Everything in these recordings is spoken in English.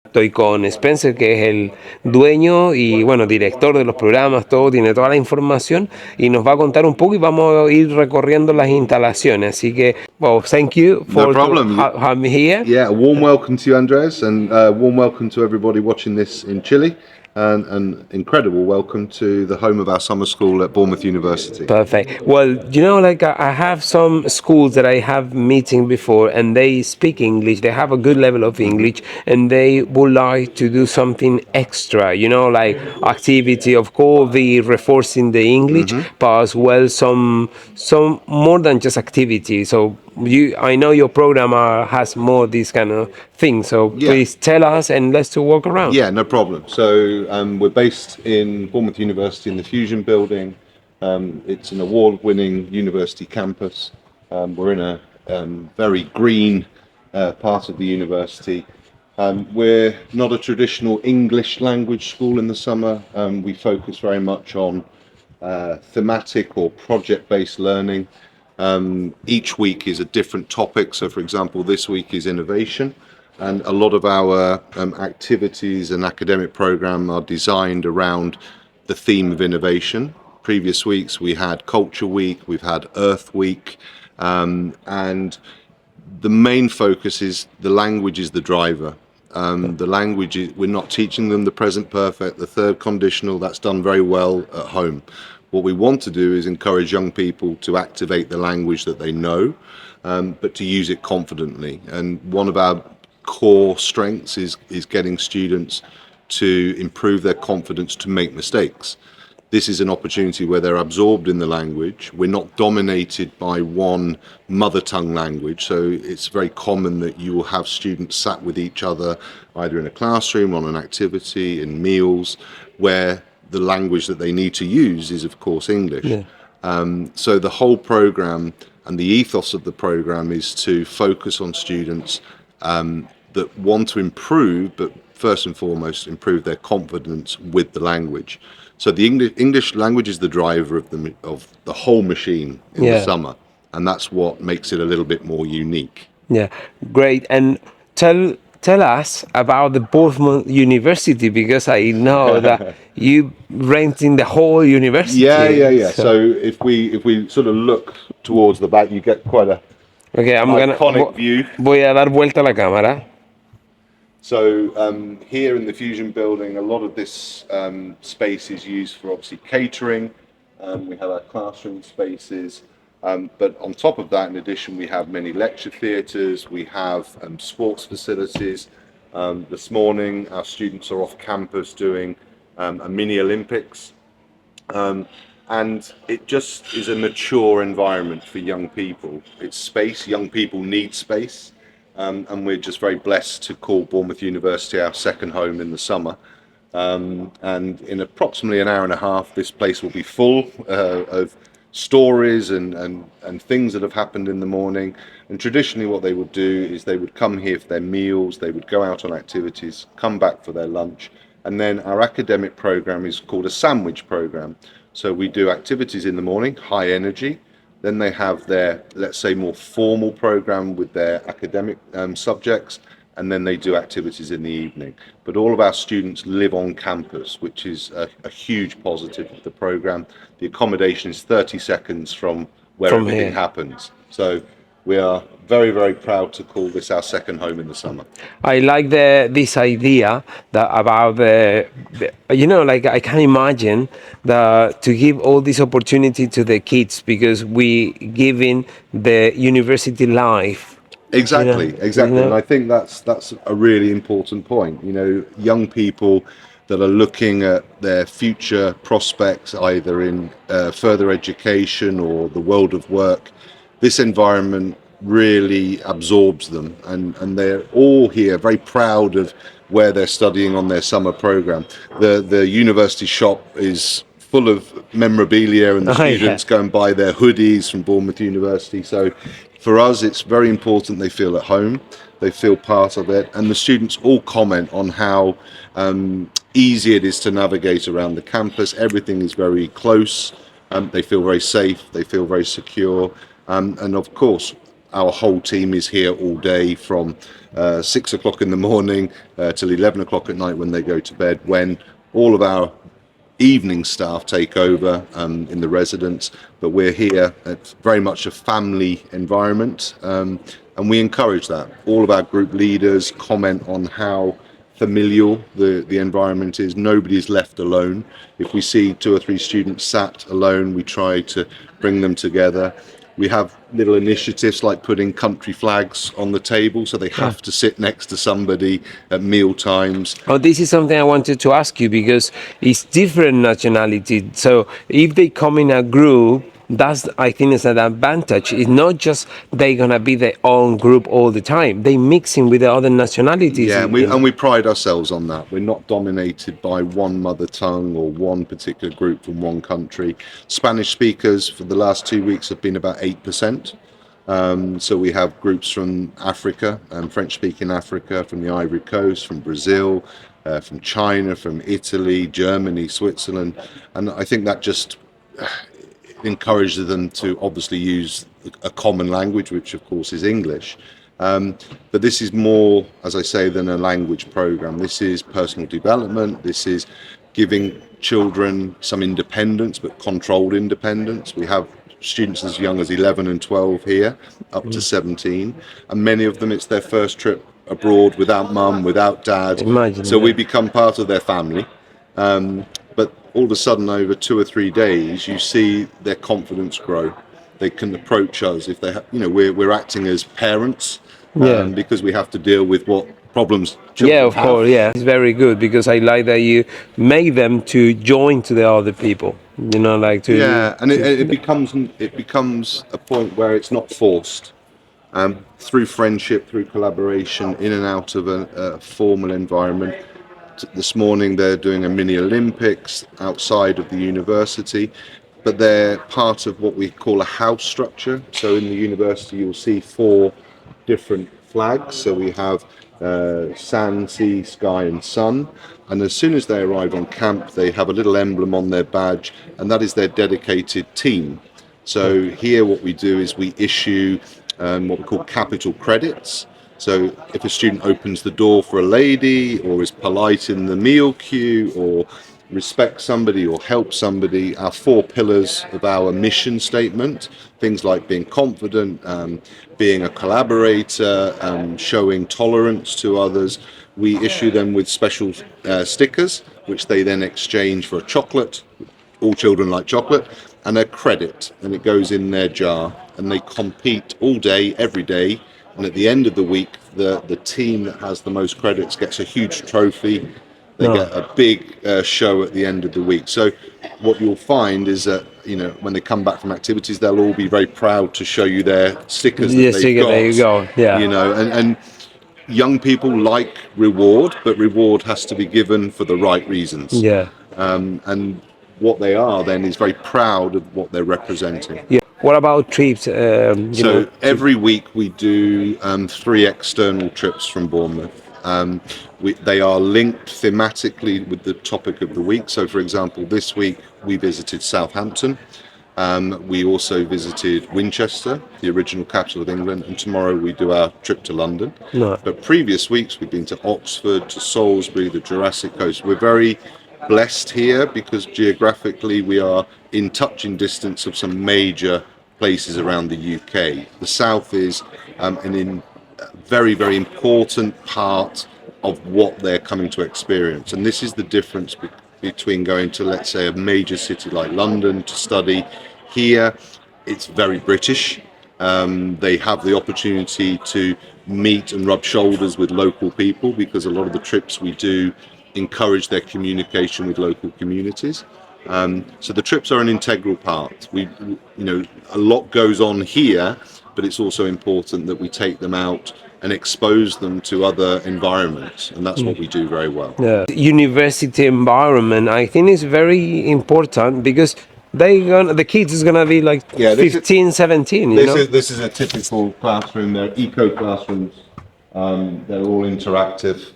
Estoy con Spencer, que es el dueño y bueno, director de los programas, todo, tiene toda la información y nos va a contar un poco y vamos a ir recorriendo las instalaciones. Así que, well, thank you No for to problem. have me here. Yeah, a warm welcome to you, Andres, and warm welcome to everybody watching this in Chile, and an incredible welcome to the home of our summer school at Bournemouth University. Perfect. Well, like I have some schools that I have meeting before, and they speak English. They have a good level of English, and they would like to do something extra. Like activity. Of course, the reinforcing the English, but as well some more than just activity. So I know your program has more this kind of thing. So Yeah. please tell us, and let's to walk around. Yeah, no problem. So we're based in Bournemouth University in the Fusion Building. It's an award-winning university campus. We're in a very green part of the university. We're not a traditional English language school in the summer. We focus very much on thematic or project-based learning. Each week is a different topic. So, for example, this week is innovation. And a lot of our activities and academic program are designed around the theme of innovation. Previous weeks we had Culture Week, we've had Earth Week, and the main focus is the language is the driver. The language is, we're not teaching them the present perfect, the third conditional, that's done very well at home. What we want to do is encourage young people to activate the language that they know, but to use it confidently. And one of our core strengths is getting students to improve their confidence to make mistakes. This is an opportunity where they're absorbed in the language. We're not dominated by one mother tongue language, so it's very common that you will have students sat with each other either in a classroom, on an activity, in meals, where the language that they need to use is of course English. Yeah. So the whole program and the ethos of the program is to focus on students that want to improve, but first and foremost improve their confidence with the language. So the English language is the driver of the whole machine in the summer, and that's what makes it a little bit more unique. Yeah, great. And tell us about the Bournemouth University, because I know that you renting the whole university. Yeah. So if we sort of look towards the back, you get quite a Okay, iconic view. Voy a dar vuelta a la cámara. So here in the Fusion Building, a lot of this space is used for obviously catering. We have our classroom spaces, but on top of that, in addition, we have many lecture theatres, we have sports facilities. This morning, our students are off campus doing a mini Olympics. And it just is a mature environment for young people. It's space, young people need space. And we're just very blessed to call Bournemouth University our second home in the summer. And in approximately an hour and a half, this place will be full of stories and things that have happened in the morning. And traditionally what they would do is they would come here for their meals, they would go out on activities, come back for their lunch. And then our academic program is called a sandwich program. So we do activities in the morning, high energy. Then they have their, let's say, more formal program with their academic subjects, and then they do activities in the evening. But all of our students live on campus, which is a huge positive of the program. The accommodation is 30 seconds from where everything happens. So we are very, very proud to call this our second home in the summer. I like this idea that about like I can imagine to give all this opportunity to the kids, because we giving the university life. Exactly. And I think that's a really important point. Young people that are looking at their future prospects, either in further education or the world of work, this environment really absorbs them, and they're all here very proud of where they're studying on their summer program. The university shop is full of memorabilia, and the students go and buy their hoodies from Bournemouth University. So for us, it's very important they feel at home, they feel part of it, and the students all comment on how easy it is to navigate around the campus. Everything is very close, they feel very safe, they feel very secure, and of course our whole team is here all day from 6 o'clock in the morning till 11 o'clock at night when they go to bed, when all of our evening staff take over in the residence, but we're here at very much a family environment, and we encourage that. All of our group leaders comment on how familial the environment is. Nobody's left alone. If we see 2 or 3 students sat alone, we try to bring them together. We have little initiatives like putting country flags on the table, so they have to sit next to somebody at meal times. Oh, this is something I wanted to ask you because it's different nationality. So if they come in a group, that's I think is an advantage. It's not just they're gonna be their own group all the time. They mixing with the other nationalities. Yeah, and we pride ourselves on that. We're not dominated by one mother tongue or one particular group from one country. Spanish speakers for the last 2 weeks have been about 8%. So we have groups from Africa, French-speaking Africa, from the Ivory Coast, from Brazil, from China, from Italy, Germany, Switzerland, and I think that just encourages them to obviously use a common language, which of course is English. But this is more, as I say, than a language program. This is personal development. This is giving children some independence, but controlled independence. We have students as young as 11 and 12 here, up to 17, and many of them it's their first trip abroad without mum, without dad. Imagine so that. we become part of their family. But all of a sudden, over 2 or 3 days, you see their confidence grow. They can approach us if they, we're acting as parents, because we have to deal with what problems children Yeah, of have. course. Yeah, it's very good because I like that you make them to join to the other people. Like to. Yeah, and it becomes a point where it's not forced. Through friendship, through collaboration, in and out of a formal environment. This morning they're doing a mini Olympics outside of the university, but they're part of what we call a house structure. So in the university you'll see 4 different flags. So we have sand, sea, sky and sun. And as soon as they arrive on camp, they have a little emblem on their badge, and that is their dedicated team. So here what we do is we issue what we call capital credits. So if a student opens the door for a lady, or is polite in the meal queue, or respects somebody or helps somebody, our 4 pillars of our mission statement, things like being confident, being a collaborator, showing tolerance to others, we issue them with special stickers, which they then exchange for a chocolate. All children like chocolate, and a credit, and it goes in their jar, and they compete all day, every day. And at the end of the week, the team that has the most credits gets a huge trophy. They get a big show at the end of the week. So what you'll find is that, when they come back from activities, they'll all be very proud to show you their stickers that they've got. There you go. Yeah. And young people like reward, but reward has to be given for the right reasons. Yeah. And what they are then is very proud of what they're representing. Yeah. What about trips? So every week we do 3 external trips from Bournemouth. They are linked thematically with the topic of the week. So, for example, this week we visited Southampton. We also visited Winchester, the original capital of England, and tomorrow we do our trip to London. No. But previous weeks we've been to Oxford, to Salisbury, the Jurassic Coast. We're very blessed here because geographically we are in touching distance of some major places around the UK. The south is very, very important part of what they're coming to experience. And this is the difference between going to, let's say, a major city like London to study. Here, it's very British. They have the opportunity to meet and rub shoulders with local people because a lot of the trips we do encourage their communication with local communities. So the trips are an integral part. A lot goes on here, but it's also important that we take them out and expose them to other environments, and that's what we do very well. Yeah. University environment, I think, is very important because the kids is gonna be like 15, 17. This is a typical classroom. They're eco classrooms. They're all interactive.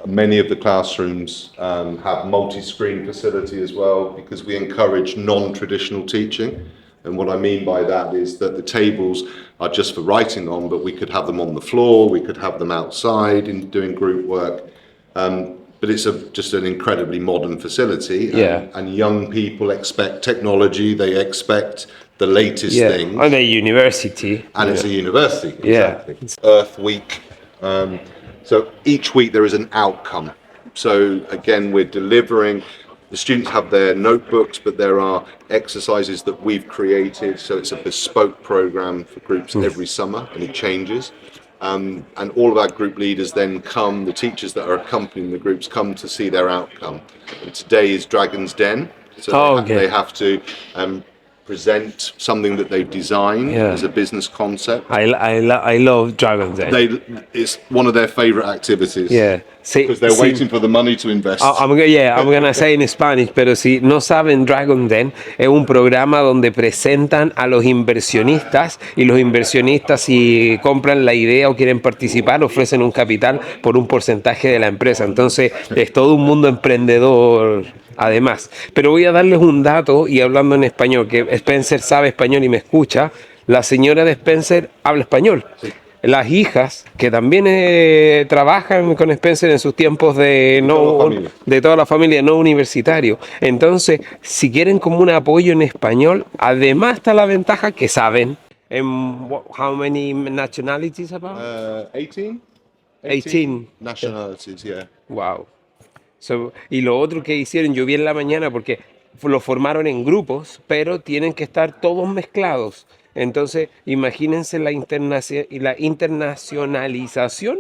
Many of the classrooms have multi-screen facility as well because we encourage non-traditional teaching. And what I mean by that is that the tables are just for writing on, but we could have them on the floor, we could have them outside in doing group work. But it's just an incredibly modern facility, and young people expect technology, they expect the latest things. And a university. And it's a university, exactly. Earth Week. So each week there is an outcome. So again, we're delivering. The students have their notebooks, but there are exercises that we've created. So it's a bespoke program for groups every summer, and it changes. And all of our group leaders then come, the teachers that are accompanying the groups come to see their outcome. And today is Dragon's Den. So they have to present something that they've designed as a business concept. I love Dragon's Den. It's one of their favorite activities. Because they're waiting for the money to invest. I'm gonna say in Spanish, pero si no saben, Dragon's Den es un programa donde presentan a los inversionistas, y los inversionistas, si compran la idea o quieren participar, ofrecen un capital por un porcentaje de la empresa. Entonces es todo un mundo emprendedor. Además, pero voy a darles un dato, y hablando en español, que Spencer sabe español y me escucha. La señora de Spencer habla español. Las hijas, que también trabajan con Spencer en sus tiempos de toda la familia, no universitario. Entonces, si quieren como un apoyo en español, además está la ventaja que saben. How many nationalities about? 18 nationalities, Wow. Y lo otro que hicieron, yo vi en la mañana, porque lo formaron en grupos, pero tienen que estar todos mezclados. Entonces, imagínense la internacionalización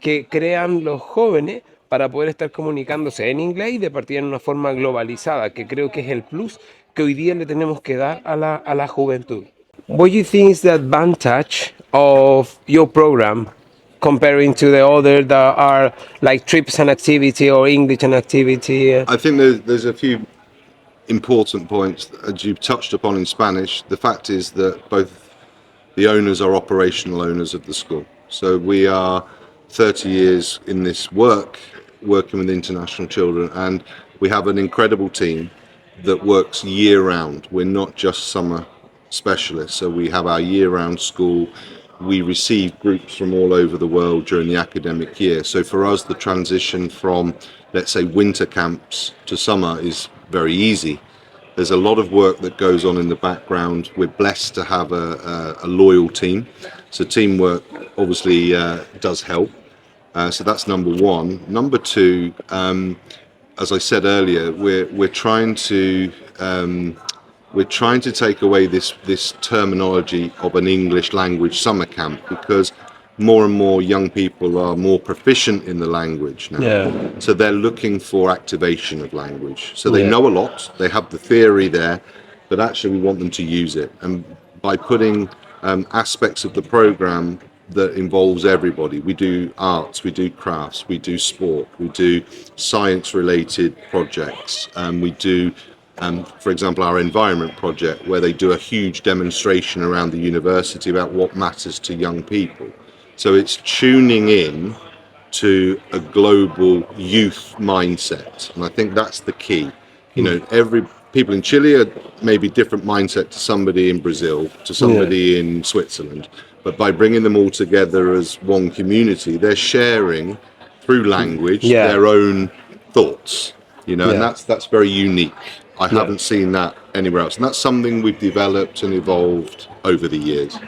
que crean los jóvenes para poder estar comunicándose en inglés y de partida en una forma globalizada, que creo que es el plus que hoy día le tenemos que dar a la juventud. What do you think is the advantage of your program comparing to the other that are like trips and activity or English and activity? I think there's a few important points, as you've touched upon in Spanish. The fact is that both the owners are operational owners of the school. So we are 30 years in this working with international children, and we have an incredible team that works year round. We're not just summer specialists. So we have our year-round school. We receive groups from all over the world during the academic year. So for us, the transition from, let's say, winter camps to summer is very easy. There's a lot of work that goes on in the background. We're blessed to have a loyal team. So teamwork obviously does help. So that's number one. Number two, as I said earlier, we're trying to take away this terminology of an English language summer camp, because more and more young people are more proficient in the language now. Yeah. So they're looking for activation of language. So they know a lot, they have the theory there, but actually we want them to use it. And by putting aspects of the program that involves everybody, we do arts, we do crafts, we do sport, we do science-related projects, and we do for example, our environment project, where they do a huge demonstration around the university about what matters to young people. So it's tuning in to a global youth mindset, and I think that's the key. You know, people in Chile are maybe different mindset to somebody in Brazil, to somebody in Switzerland, but by bringing them all together as one community, they're sharing through language their own thoughts. You know, and that's very unique. I haven't seen that anywhere else, and that's something we've developed and evolved over the years.